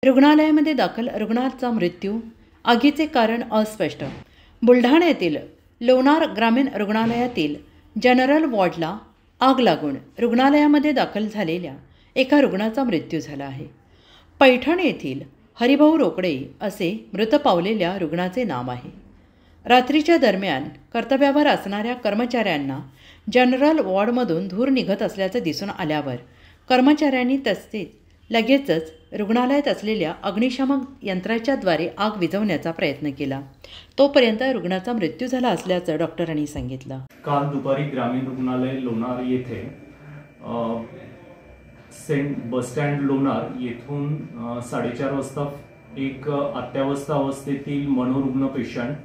रुग्णालयामध्ये दाखल रुग्णाचा मृत्यू, आगीचे कारण अस्पष्ट। बुलढाणा येथील लोणार ग्रामीण रुग्णालयातील जनरल वॉर्डला आग लागून रुग्णालयामध्ये दाखल झालेल्या एका रुग्णाचा मृत्यू झाला आहे। पैठण येथील हरिभाऊ रोकडे असे मृत पावलेल्या रुग्णाचे नाव आहे। रात्रीच्या दरम्यान कर्तव्यावर असणाऱ्या कर्मचाऱ्यांना जनरल वॉर्डमधून धूर निघत असल्याचे दिसून आल्यावर कर्मचाऱ्यांनी तसेच लगेचच रुग्णालयात असलेल्या अग्निशामक यंत्राच्याद्वारे आग विझवण्याचा प्रयत्न केला। तोपर्यंत रुग्णाचा मृत्यू झाला असल्याचं डॉक्टरांनी सांगितलं। काल दुपारी ग्रामीण रुग्णालय लोणार येथे सेंट बस स्टँड लोणार येथून 4:30 वाजता एक अत्यावस्थ अवस्थेतील मनोरुग्ण पेशंट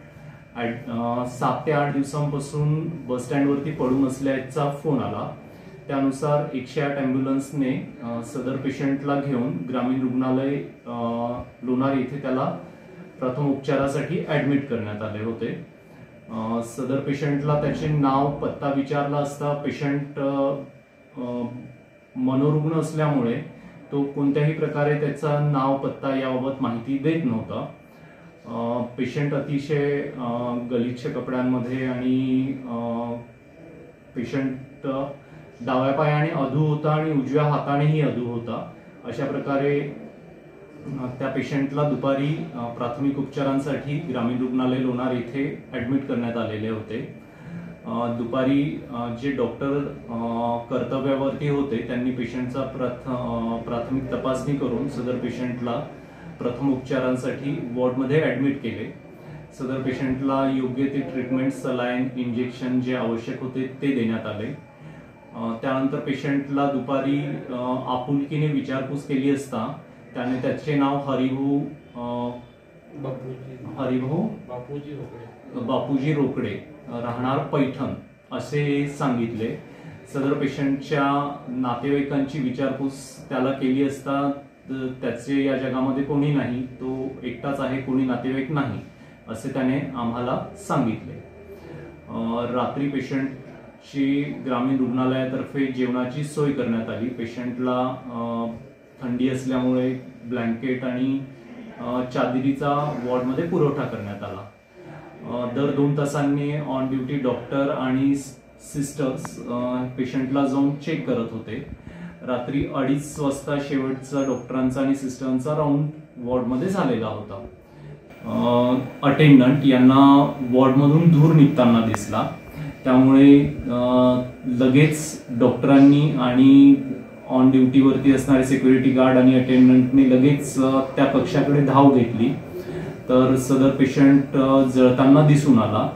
7 ते 8 दिवसांपासून बस स्टँडवरती पडून असल्याचा फोन आला। त्यानुसार 108 ॲम्ब्युलन्सने सदर पेशंटला घेऊन ग्रामीण रुग्णालय लोणार येथे त्याला प्रथम उपचारासाठी ॲडमिट करण्यात आले होते। सदर पेशंटला त्याचे नाव पत्ता विचारला असता पेशंट मनोरुग्ण असल्यामुळे तो कोणत्याही प्रकारे त्याचा नाव पत्ता याबाबत माहिती देत नव्हता। पेशंट अतिशय गलिच्छ कपड्यांमध्ये आणि पेशंट डाव्या पायाने अधू होता आणि उजव्या हातानेही अधू होता। अशा प्रकारे त्या पेशंटला दुपारी प्राथमिक उपचारांसाठी ग्रामीण रुग्णालय लोणार येथे ॲडमिट करण्यात आलेले होते। दुपारी जे डॉक्टर कर्तव्यावरती होते त्यांनी पेशंटचा प्राथमिक तपासणी करून सदर पेशंटला प्रथम उपचारांसाठी वॉर्डमध्ये ॲडमिट केले। सदर पेशंटला योग्य ते ट्रीटमेंट, सलाईन, इंजेक्शन जे आवश्यक होते ते देण्यात आले। त्यानंतर पेशंटला दुपारी आपुलकीने विचारपूस केली असता त्याने त्याचे नाव हरिभाऊ बापूजी रोकडे राहणार पैठण असे सांगितले। सदर पेशंटच्या नातेवाईकांची विचारपूस त्याला केली असता त्याचे या जगामध्ये कोणी नाही, तो एकटाच आहे, कोणी नातेवाईक नाही असे त्याने आम्हाला सांगितले। रात्री पेशंटची ग्रामीण रुग्णालयातर्फे जेवणाची सोय करण्यात आली। पेशंटला थंडी असल्यामुळे ब्लँकेट आणि चादरीचा वॉर्डमध्ये पुरवठा करण्यात आला। दर 2 तासांनी ऑन ड्युटी डॉक्टर आणि सिस्टर्स पेशंटला जाऊन चेक करत होते। रात्री 2:30 वाजता शेवटचा डॉक्टरांचा आणि सिस्टरांचा राऊंड वॉर्डमध्ये झालेला होता। अटेंडंट यांना वॉर्डमधून धूर निघताना दिसला, त्यामुळे लगेच डॉक्टरांनी आणि ऑन ड्युटीवरती असणारे सिक्युरिटी गार्ड आणि अटेंडंटने लगेच त्या कक्षाकडे धाव घेतली। तर सदर पेशंट जळताना दिसून आला।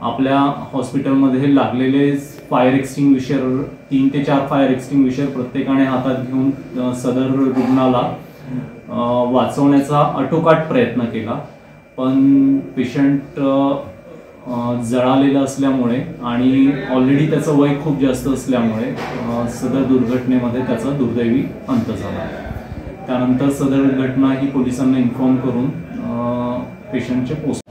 आपल्या हॉस्पिटलमध्ये लागलेले फायर एक्सटिंग्विशर 3 ते 4 फायर एक्सटिंग्विशर प्रत्येकाने हातात घेऊन सदर रुग्णाला वाचवण्याचा आटोकाट प्रयत्न केला, पण पेशंट जळालेला असल्यामुळे आणि ऑलरेडी त्याचं वय खूप जास्त असल्यामुळे सदर दुर्घटनेमध्ये त्याचा दुर्दैवी अंत झाला। त्यानंतर सदर घटना ही पोलिसांना इन्फॉर्म करून पेशंटचे पोस्ट